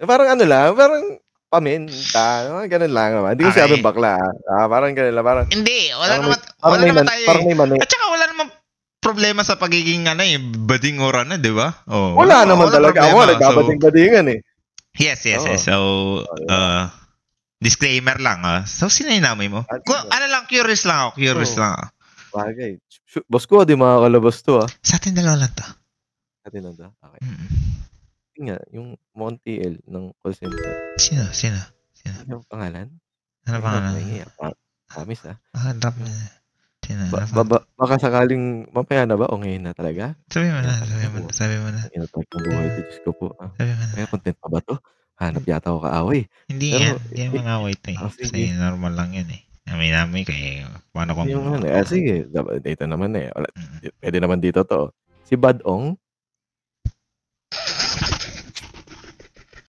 Parang ano lang, parang paminta, mga gano'n lang naman. Hindi ko sinabing Okey. bakla, parang gano'n lang, parang Hindi, parang may wala naman tayo, parang eh. may mani At saka wala namang problema sa pagiging ano, eh, bading or ano, 'di ba? Oh, wala naman walang talaga, ako nga problema. So, nagbabading-badingan, eh. yes, yes, Oo, yes. So, oh, 'di ba? disclaimer lang, So, sino inamoy mo? Ah, 'di ba? Ano lang, curious Oo, lang ako. bagay. Boss ko 'di makakalabas 'to, Sa'tin dalawa lang 'to. Atin lang 'to? Okey. Mm. Yun nga, yung Monty L ng call center. Sino, sino, sino? Ano pangalan? Ano Teka lang, pangalan? mahingi, promise, Drop Hmm. niya. Sino, Ba ano ba pangalan? ba baka sakaling mamaya na ba o ngayon na talaga? Sabihin mo na, Hirap ang sabihin mo na, buhay. sabihin mo na. Ang hirap talaga ng buhay 'to, Diyos ko po, Sabihin mo Kaya na. content pa ba 'to? Hanap yata ako kaaway, Hindi yan, pero hindi yan mang-away 'to, eh. Kasi sige. normal lang yan, eh. Amin-amin ka, paano kung Yung ano, sige, ito naman, wala mm. puwede naman dito 'to. Si Badong